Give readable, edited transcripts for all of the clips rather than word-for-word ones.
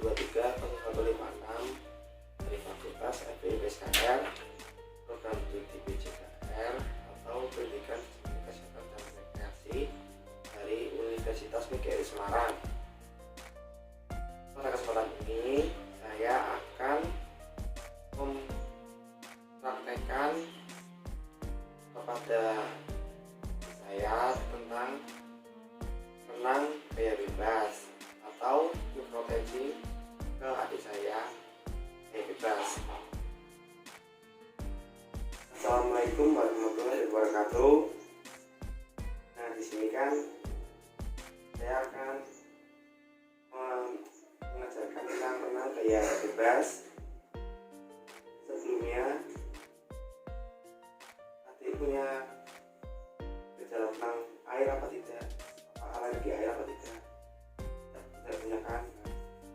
11230156 dari Fakultas FIPSKR, Program Studi PJKR atau Pendidikan Kesehatan dan Rekreasi dari Universitas PGRI Semarang. Pada kesempatan ini saya akan mempraktekkan kepada saya tentang renang gaya bebas atau micro-teaching ke adik saya gaya bebas. Assalamualaikum warahmatullahi wabarakatuh. Nah, di sini kan saya akan mengajarkan tentang renang gaya bebas. Sebelumnya adik punya gejala tentang air apa tidak, alergi air apa tidak? Tidak punya kan?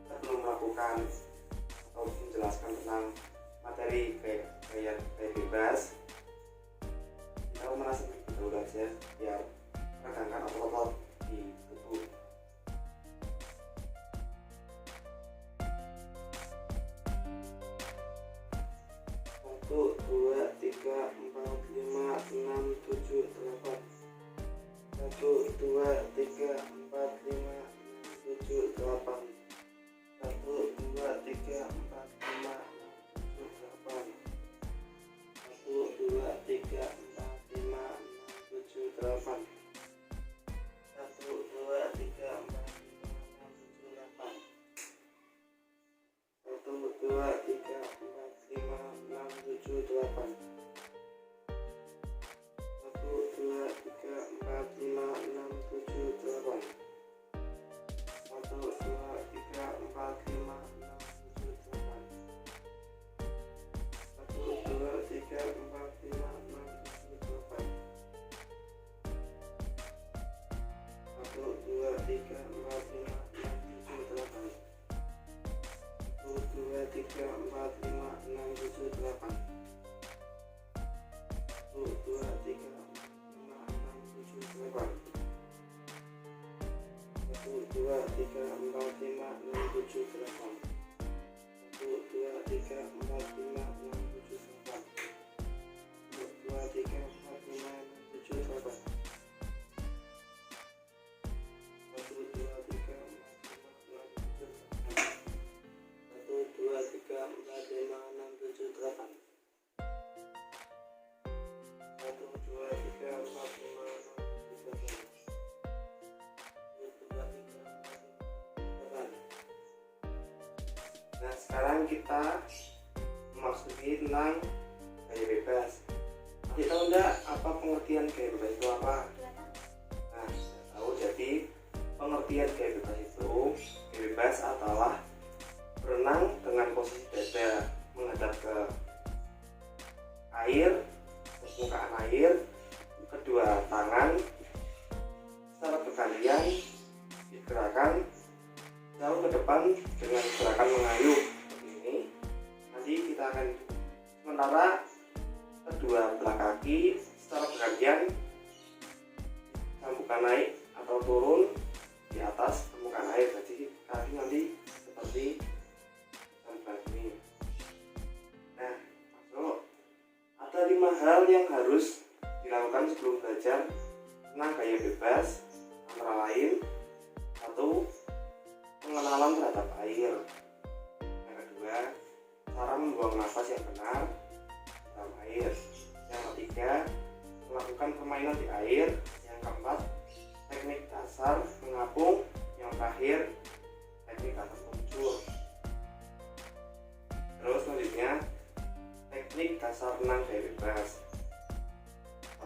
Kita belum melakukan atau menjelaskan tentang materi gaya bebas. Kita memanaskan dulu aja biar meregangkan otot-otot di tubuh. 1, 2, 3, 4, 5, 6, 7, 8. 1, 2, 3, 4, 5, 7, 8. 1, 2, 3, 4, 5, 7, 8. 1, 2, 3, 4, 5, 7, 8. 1, 2, 3, 4, 5, 7, 8. 1, 2, 3, 4, 5, 6, 7, 8. 1, 2, 3, 4, 5, 6, 7, 8. 1, 2, 3, 4, 5, 6, 7, 8. 1, 2, 3, 4, 5, 6, 7, 8. 1, 2, 3, 4, 5, 6, 7, 8. 1, 2, 3, 4, 5, 6, 7, 8. 1, 2, 3, 4, 5, 6, 7, 8. 1, 2, 3, 4, 5, 6, 7, 8. 1, 2, 3, 4, 5, 6, 7, 8. 1, 2, 3, 4, 5, 6, 7, 8. 1, 2, 3, 4, 5, 6, 7, 8. 1, 2, 3, 4, 5, 6, 7, 8. 1, 2, 3, 4, 5, 8. Nah, sekarang kita memasuki tentang gaya bebas. Adik tahu enggak apa pengertian gaya bebas itu apa? Nah, tahu. Jadi pengertian gaya bebas itu, gaya bebas adalah berenang dengan posisi dada menghadap ke air, permukaan air, kedua tangan secara bergantian digerakkan jauh ke depan dengan gerakan mengayuh seperti ini. Nanti kita akan sementara kedua belah kaki secara bergantian sambungkan naik atau turun di atas permukaan air. Jadi kaki nanti seperti ini. Nah, masuk. Ada 5 hal yang harus dilakukan sebelum belajar tentang gaya bebas, antara lain 1. Pengenalan terhadap air. Yang kedua, cara membuang nafas yang benar dalam air. Yang ketiga, melakukan permainan di air. Yang keempat, teknik dasar mengapung. Yang terakhir, teknik atas luncur. Terus selanjutnya, teknik dasar renang gaya bebas.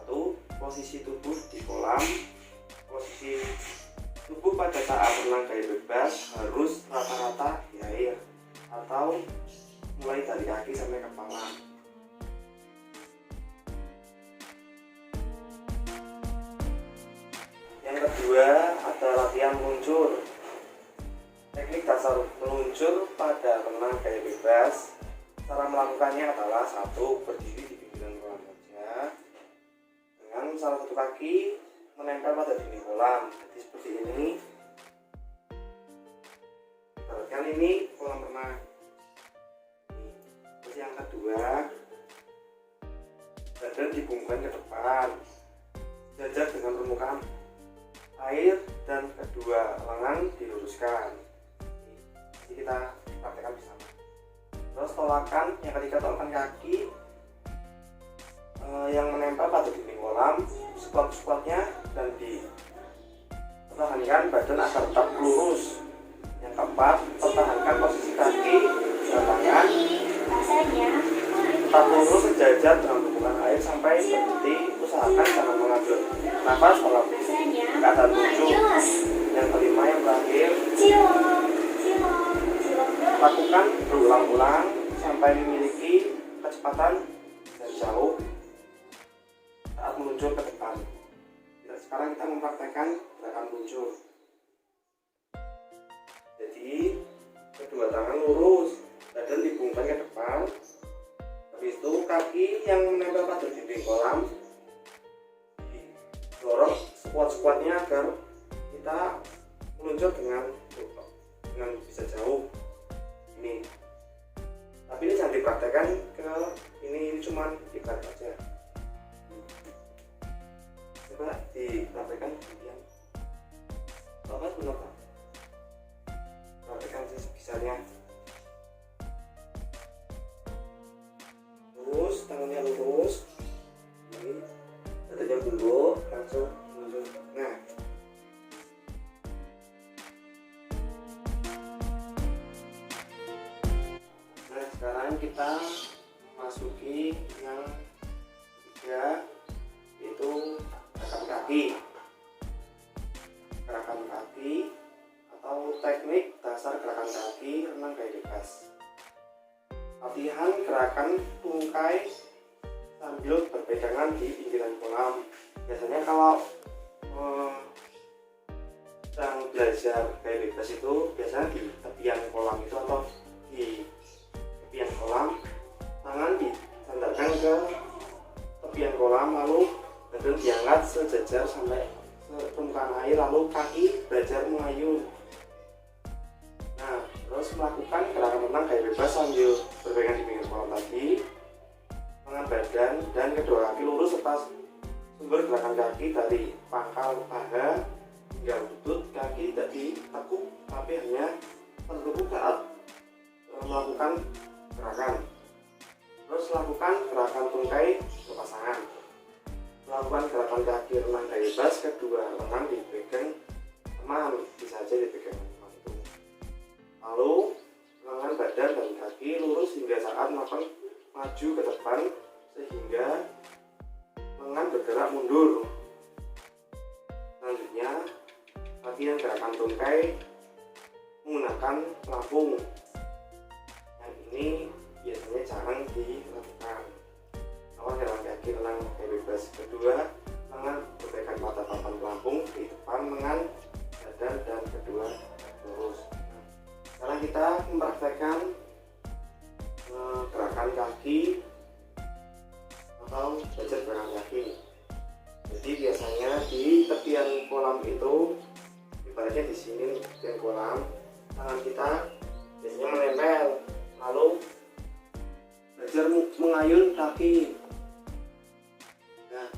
1. Posisi tubuh di kolam. Posisi tubuh pada saat renang gaya bebas harus rata-rata di air atau mulai dari kaki sampai kepala. Yang kedua ada latihan meluncur. Teknik dasar meluncur pada renang gaya bebas. Cara melakukannya adalah 1. Berdiri di pinggiran kolam saja dengan salah satu kaki menempel pada dinding kolam. Jadi seperti ini. Ibaratkan Kan ini kolam renang. Terus yang kedua, badan dibungkukkan ke depan, sejajar dengan permukaan air, dan kedua lengan diluruskan. Jadi kita praktekkan bersama. Terus tolakan, yang ketiga tolakan kaki yang menempel pada dinding kolam, squat-squatnya, dan dipertahankan badan agar tetap lurus. Yang keempat, pertahankan posisi kaki dan tangan tetap lurus sejajar dengan permukaan air sampai berhenti. Usahakan jangan mengambil nafas dalam keadaan lucu. Yang kelima, yang terakhir, lakukan berulang-ulang sampai memiliki kecepatan dan jauh saat meluncur ke depan. Sekarang kita mempraktekkan gerakan luncur. Jadi kedua tangan lurus, badan dibungkukkan ke depan. Habis itu kaki yang menempel pada dinding kolam didorong squat-squatnya agar kita meluncur dengan bisa jauh. Ini. Tapi ini jangan dipraktekkan ke ini cuman ibarat aja. Coba dipraktekkan kemudian. Apa benar Pak? Praktekkan sebisanya. Terus tangannya lurus. Ini dadanya bungkuk, langsung mundur. Nah. Sekarang kita masuki yang ketiga, yaitu gerakan kaki atau teknik dasar gerakan kaki renang gaya bebas. Latihan gerakan tungkai sambil berpegangan di pinggiran kolam. Biasanya kalau sedang belajar gaya bebas itu biasanya di tepian kolam itu atau di tepian kolam, tangan disandarkan ke tepian kolam, lalu badan diangkat sejajar sampai permukaan air, lalu kaki belajar mengayun. Nah, terus melakukan gerakan renang gaya bebas sambil berpegang di pinggir kolam tadi, tangan badan dan kedua kaki lurus serta sumber gerakan kaki dari pangkal paha hingga lutut. Kaki tidak ditekuk tapi hanya tertekuk saat melakukan gerakan. Terus lakukan gerakan tungkai berpasangan. Melakukan gerakan kaki renang gaya bebas, kedua lengan dipegang teman, bisa saja dipegang teman itu. Lalu lengan badan dan kaki lurus hingga saat melakukan maju ke depan sehingga lengan bergerak mundur. Selanjutnya latihan gerakan tungkai menggunakan pelampung. Yang ini biasanya jarang dilakukan. Awal gerakan kaki renang gaya bebas, kedua lengan berpegang pada papan pelampung di depan lengan badan dan kedua lurus. Sekarang kita mempraktekkan gerakan kaki atau belajar gerakan kaki. Jadi biasanya di tepian kolam itu, ibaratnya di sini tepian kolam, tangan kita biasanya menempel, lalu belajar mengayun kaki. Nah,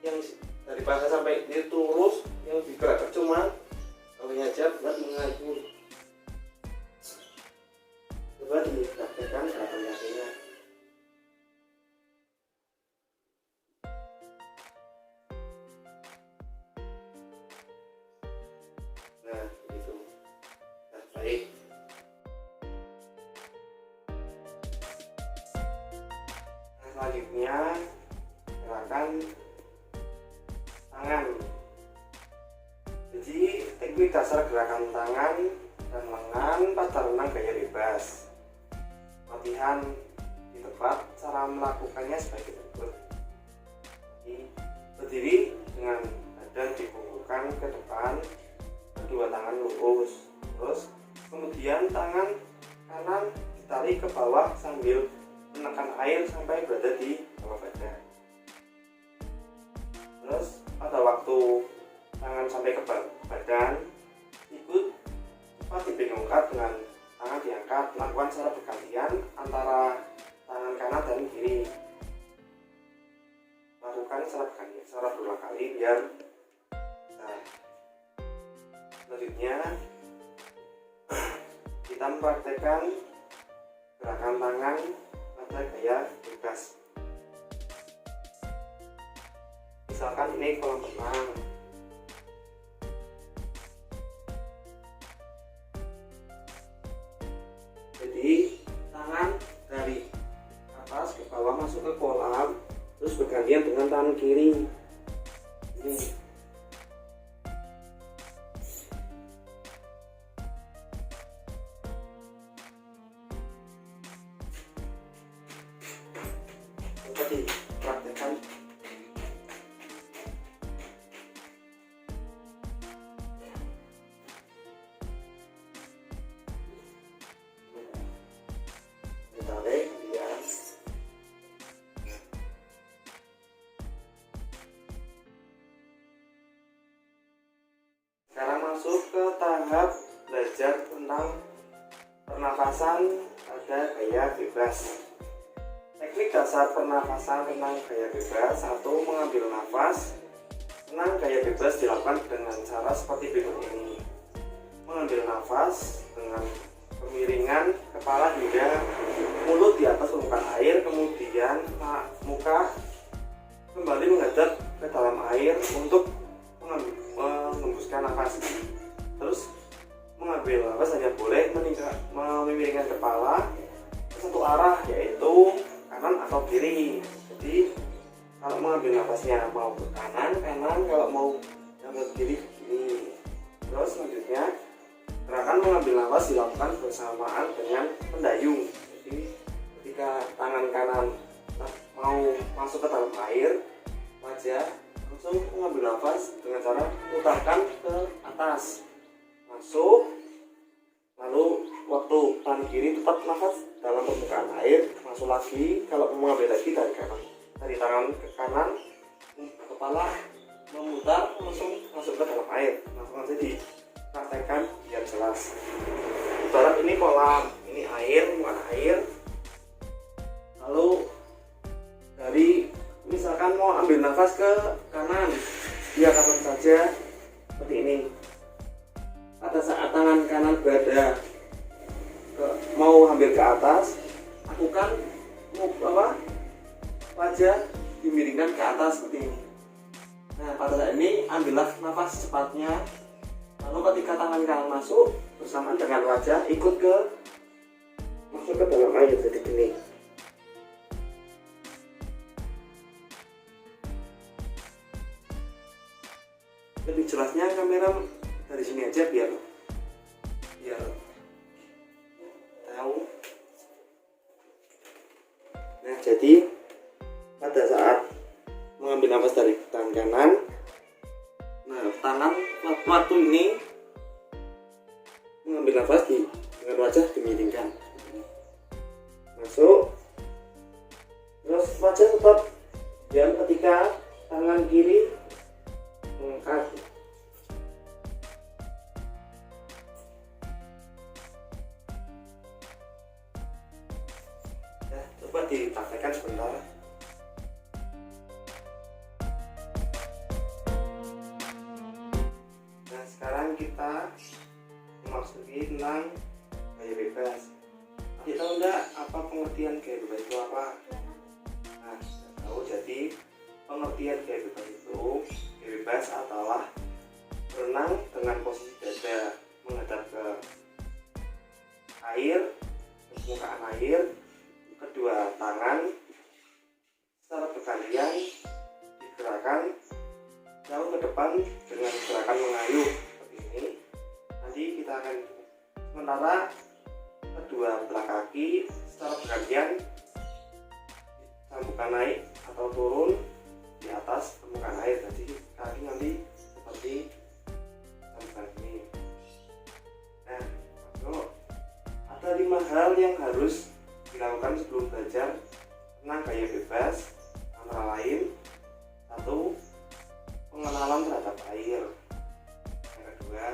yang dari paha sampai ini lurus, yang digerakkan cuma kakinya aja buat mengayun. Coba dipraktekkan gerakan kakinya. Nah, gitu. Nah, baik. Nah, selanjutnya gerakan tangan. Jadi teknik dasar gerakan tangan dan lengan pada renang gaya bebas. Latihan di tempat, cara melakukannya sebagai berikut. Berdiri dengan badan dibungkukkan ke depan, kedua tangan lurus. Terus kemudian tangan kanan ditarik ke bawah sambil menekan air sampai berada di bawah badan. Terus pada waktu tangan sampai ke badan, ikut cepat dibengkokkan dengan lakukan secara bergantian antara tangan kanan dan kiri. Lakukan secara bergantian, secara berulang kali biar bisa. Selanjutnya kita mempraktekkan gerakan tangan pada gaya bebas. Misalkan ini kolam renang. Jadi tangan dari atas ke bawah masuk ke kolam, terus bergantian dengan tangan kiri. Ini. Coba dipraktekkan. Ditarik dia. Sekarang masuk ke tahap belajar tentang pernafasan pada gaya bebas. Teknik dasar pernafasan tentang gaya bebas: 1. Mengambil nafas. Tentang gaya bebas dilakukan dengan cara seperti berikut ini. Mengambil nafas dengan kemiringan kepala hingga mulut di atas permukaan air, kemudian muka kembali menghadap ke dalam air untuk mengembuskan nafas. Terus mengambil nafas hanya boleh memiringkan kepala ke satu arah, yaitu kanan atau kiri. Jadi kalau mengambil nafasnya mau ke kanan, kalau mau ke kiri, kiri. Terus selanjutnya gerakan mengambil nafas dilakukan bersamaan dengan mendayung. Jadi ketika tangan kanan mau masuk ke dalam air, wajah langsung mengambil nafas dengan cara putarkan ke atas, masuk, lalu waktu tangan kiri tetap nafas dalam permukaan air, masuk lagi. Kalau mau mengambil lagi dari kanan, dari tangan ke kanan, kepala memutar, langsung masuk ke dalam air. Langsung aja dipraktekkan biar jelas. Ibarat ini kolam, ini air, bukan air. Lalu dari misalkan mau ambil nafas ke kanan, dia kanan saja seperti ini. Pada saat tangan kanan berada mau ambil ke atas, lakukan wajah dimiringkan ke atas seperti ini. Nah, pada saat ini ambillah nafas secepatnya. Lalu ketika tangan kanan masuk, bersamaan dengan wajah masuk ke dalam air jadi gini. Lebih jelasnya kamera dari sini aja biar tahu. Nah, jadi pada saat mengambil nafas dari tangan kanan, nah tangan waktu ini mengambil nafas dengan wajah dimiringkan, masuk, terus wajah tetap diam ketika tangan kiri mengangkat. Ya, coba dipraktekkan sebentar. Nah, sekarang kita memasuki tentang gaya bebas. Adik tahu enggak apa pengertian gaya bebas itu apa? Nah, tahu. Jadi pengertian gaya bebas itu, gaya bebas adalah berenang dengan posisi dada menghadap ke air, ke permukaan air, kedua tangan secara bergantian digerakkan jauh ke depan dengan gerakan mengayuh seperti ini. Nanti kita akan sementara kedua belah kaki secara bergantian sambungkan naik atau turun di atas permukaan air. Jadi kaki nanti seperti sambungan ini. Nah, masuk. Ada 5 hal yang harus dilakukan sebelum belajar tentang gaya bebas, antara lain: 1. Pengenalan terhadap air. Yang kedua,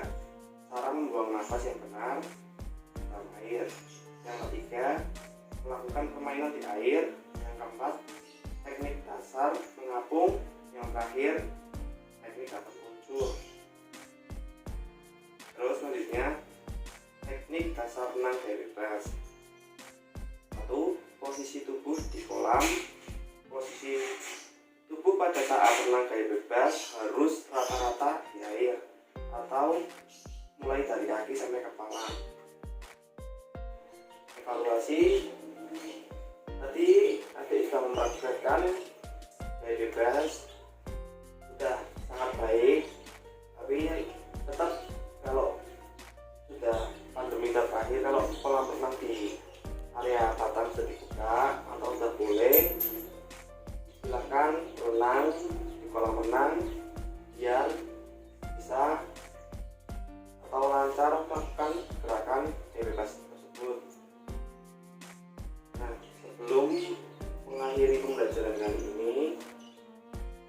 cara membuang nafas yang benar dalam air. Yang ketiga, melakukan permainan di air. Yang keempat, teknik dasar mengapung. Yang terakhir, teknik dapat luncur. Terus selanjutnya, teknik dasar renang gaya bebas. 1. Posisi tubuh di kolam. Posisi tubuh pada saat renang gaya bebas harus rata-rata di air atau mulai dari kaki sampai kepala. Evaluasi, tadi adik sudah mempraktikkan gaya bebas, sudah sangat baik, tapi tetap kalau sudah pandemi terakhir, kalau kolam renang di area Batam sudah dibuka atau sudah boleh, silakan renang di kolam renang biar bisa atau lancar melakukan gerakan gaya bebas tersebut. Nah, sebelum mengakhiri pembelajaran kali ini,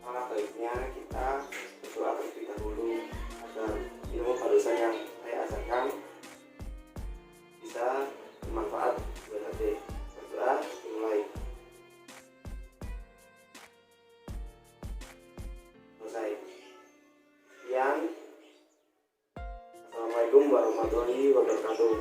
alangkah baiknya kita berdoa terlebih dahulu agar ilmu barusan yang saya ajarkan bisa bermanfaat buat adik. Berdoa dimulai. Selesai. Sekian. Assalamualaikum warahmatullahi wabarakatuh.